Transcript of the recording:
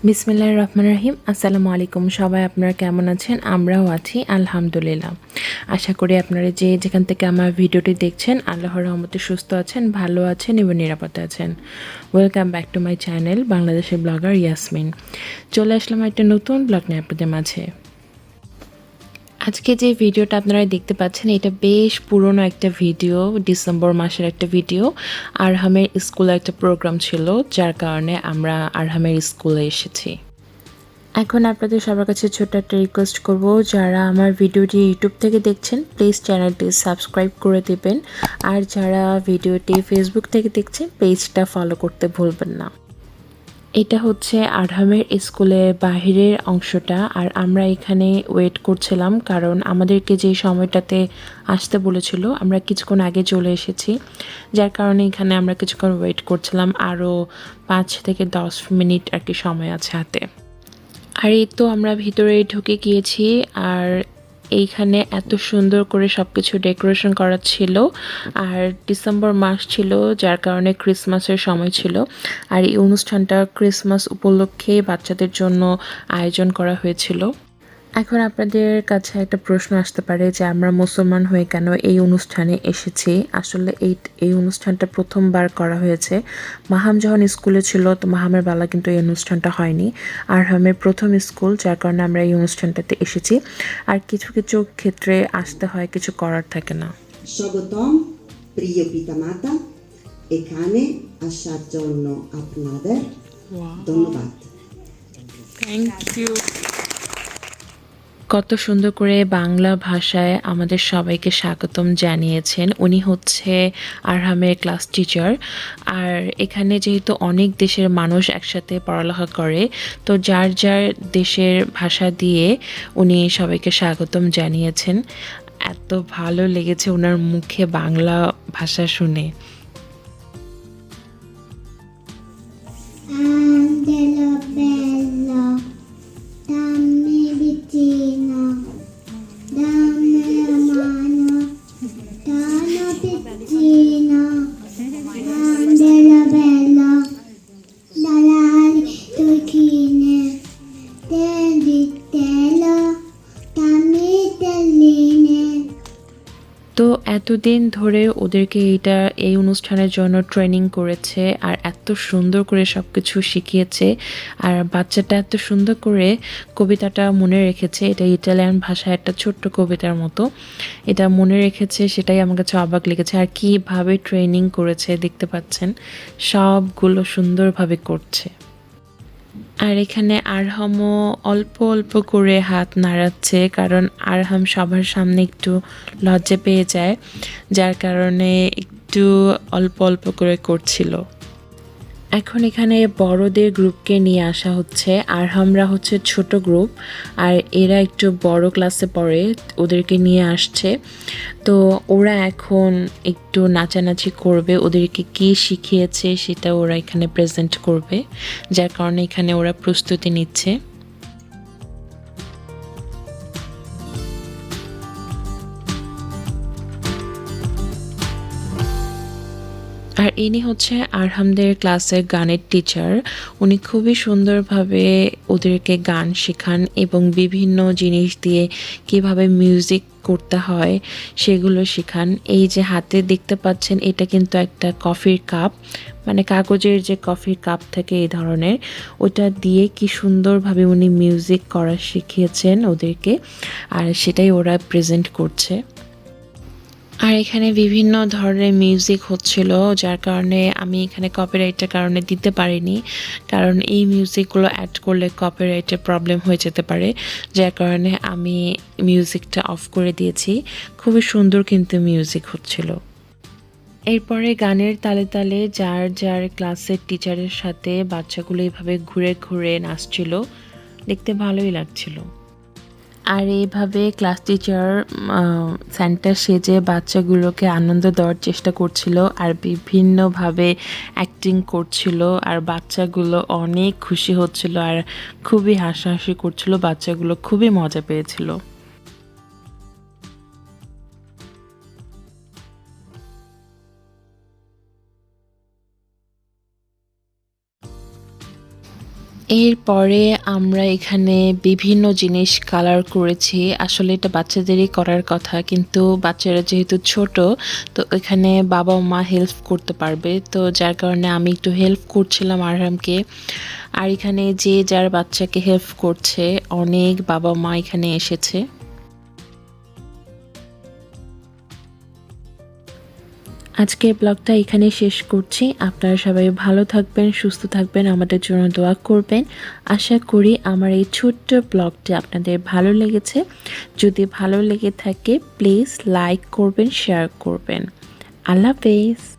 বিসমিল্লাহির রহমানির রহিম। আসসালামু আলাইকুম। সবাই আপনারা কেমন আছেন? আমরাও আছি আলহামদুলিল্লাহ। আশা করি আপনারা যে যেখান থেকে আমার ভিডিওটি দেখছেন আল্লাহর রহমতে সুস্থ আছেন, ভালো আছেন এবং নিরাপদে আছেন। Welcome back to my channel বাংলাদেশের ব্লগার ইয়াসমিন। চলে আসলাম একটা নতুন ব্লগ নিয়ে আপনাদের মাঝে। আজকে যে ভিডিওটা আপনারা দেখতে পাচ্ছেন এটা বেশ পুরনো একটা ভিডিও, ডিসেম্বর মাসের একটা ভিডিও। আরহামের স্কুলে একটা প্রোগ্রাম ছিল, যার কারণে আমরা আরহামের স্কুলে এসেছি। এখন আপনাদের সবার কাছে ছোট্ট একটা রিকোয়েস্ট করব, যারা আমার ভিডিওটি ইউটিউব থেকে দেখছেন প্লিজ চ্যানেলটি সাবস্ক্রাইব করে দেবেন, আর যারা ভিডিওটি ফেসবুক থেকে দেখছেন পেজটা ফলো করতে ভুলবেন না। এটা হচ্ছে আরহামের স্কুলের বাহিরের অংশটা, আর আমরা এখানে ওয়েট করছিলাম কারণ আমাদেরকে যে সময়টাতে আসতে বলেছিল আমরা কিছুক্ষণ আগে চলে এসেছি, যার কারণে এখানে আমরা কিছুক্ষণ ওয়েট করছিলাম। আরও 5 থেকে 10 মিনিট আর কি সময় আছে হাতে। আর এই তো আমরা ভিতরে ঢুকে গিয়েছি, আর এইখানে এত সুন্দর করে সব কিছু ডেকোরেশন করা ছিল। আর ডিসেম্বর মাস ছিল, যার কারণে ক্রিসমাসের সময় ছিল। আর এই অনুষ্ঠানটা ক্রিসমাস উপলক্ষে বাচ্চাদের জন্য আয়োজন করা হয়েছিল। এখন আপনাদের কাছে একটা প্রশ্ন আসতে পারে যে আমরা মুসলমান হয়ে কেন এই অনুষ্ঠানে এসেছি। আসলে এই অনুষ্ঠানটা প্রথমবার করা হয়েছে। মাহাম যখন স্কুলে ছিল তো মাহামের বেলা কিন্তু এই অনুষ্ঠানটা হয়নি। আরহামের প্রথম স্কুল, যার কারণে আমরা এই অনুষ্ঠানটাতে এসেছি। আর কিছু কিছু ক্ষেত্রে আসতে হয়, কিছু করার থাকে না। স্বাগতম প্রিয় পিতামাতা, এখানে আসার জন্য আপনাদের ধন্যবাদ। Thank you. কত সুন্দর করে বাংলা ভাষায় আমাদের সবাইকে স্বাগতম জানিয়েছেন। উনি হচ্ছে আরহামের ক্লাস টিচার। আর এখানে যেহেতু অনেক দেশের মানুষ একসাথে পড়ালেখা করে, তো যার যার দেশের ভাষা দিয়ে উনি সবাইকে স্বাগতম জানিয়েছেন। এত ভালো লেগেছে ওনার মুখে বাংলা ভাষা শুনে। তো এতদিন ধরে ওদেরকে এই অনুষ্ঠানের জন্য ট্রেনিং করেছে, আর এত সুন্দর করে সব কিছু শিখিয়েছে। আর বাচ্চাটা এত সুন্দর করে কবিতাটা মনে রেখেছে। এটা ইটালিয়ান ভাষায় একটা ছোট্ট কবিতার মতো, এটা মনে রেখেছে, সেটাই আমার কাছে অবাক লেগেছে। আর কীভাবে ট্রেনিং করেছে দেখতে পাচ্ছেন, সবগুলো সুন্দরভাবে করছে। আর এখানে আরহামও অল্প অল্প করে হাত নাড়াচ্ছে, কারণ আরহাম সবার সামনে একটু লজ্জা পেয়ে যায়, যার কারণে একটু অল্প অল্প করে করছিল। এখন এখানে বড়দের গ্রুপকে নিয়ে আসা হচ্ছে, আরহামরা হচ্ছে ছোট গ্রুপ, আর এরা একটু বড় ক্লাসে পড়ে, ওদেরকে নিয়ে আসছে। তো ওরা এখন একটু নাচানাচি করবে, ওদেরকে কী শিখিয়েছে সেটা ওরা এখানে প্রেজেন্ট করবে, যার কারণে এখানে ওরা প্রস্তুতি নিচ্ছে। আর ইনি হচ্ছে আরহামদের ক্লাসের গানের টিচার। উনি খুবই সুন্দরভাবে ওদেরকে গান শেখান এবং বিভিন্ন জিনিস দিয়ে কিভাবে মিউজিক করতে হয় সেগুলো শেখান। এই যে হাতে দেখতে পাচ্ছেন এটা কিন্তু একটা কফির কাপ, মানে কাগজের যে কফির কাপ থাকে এই ধরনের, ওটা দিয়ে কি সুন্দরভাবে উনি মিউজিক করা শিখিয়েছেন ওদেরকে, আর সেটাই ওরা প্রেজেন্ট করছে। আর এখানে বিভিন্ন ধরনের মিউজিক হচ্ছিল, যার কারণে আমি এখানে কপিরাইটের কারণে দিতে পারিনি, কারণ এই মিউজিকগুলো অ্যাড করলে কপিরাইটের প্রবলেম হয়ে যেতে পারে, যার কারণে আমি মিউজিকটা অফ করে দিয়েছি। খুবই সুন্দর কিন্তু মিউজিক হচ্ছিল। এরপরে গানের তালে তালে যার যার ক্লাসের টিচারের সাথে বাচ্চাগুলো এইভাবে ঘুরে ঘুরে নাচছিল, দেখতে ভালোই লাগছিল। আর এইভাবে ক্লাস টিচার স্যান্টা সেজে বাচ্চাগুলোকে আনন্দ দেওয়ার চেষ্টা করছিল, আর বিভিন্নভাবে অ্যাক্টিং করছিল, আর বাচ্চাগুলো অনেক খুশি হচ্ছিল আর খুবই হাসাহাসি করছিল, বাচ্চাগুলো খুবই মজা পেয়েছিল। এরপরে আমরা এখানে বিভিন্ন জিনিস কালার করেছি। আসলে এটা বাচ্চাদেরই করার কথা, কিন্তু বাচ্চারা যেহেতু ছোট, তো এখানে বাবা মা হেল্প করতে পারবে, তো যার কারণে আমি একটু হেল্প করছিলাম আরহামকে। আর এখানে যে যার বাচ্চাকে হেল্প করছে, অনেক বাবা মা এখানে এসেছে। আজকের ব্লগটা এখানে শেষ করছি। আপনারা সবাই ভালো থাকবেন, সুস্থ থাকবেন, আমাদের জন্য দোয়া করবেন। আশা করি আমার এই ছোট্ট ব্লগটি আপনাদের ভালো লেগেছে। যদি ভালো লেগে থাকে প্লিজ লাইক করবেন, শেয়ার করবেন। আল্লাহ হাফেজ।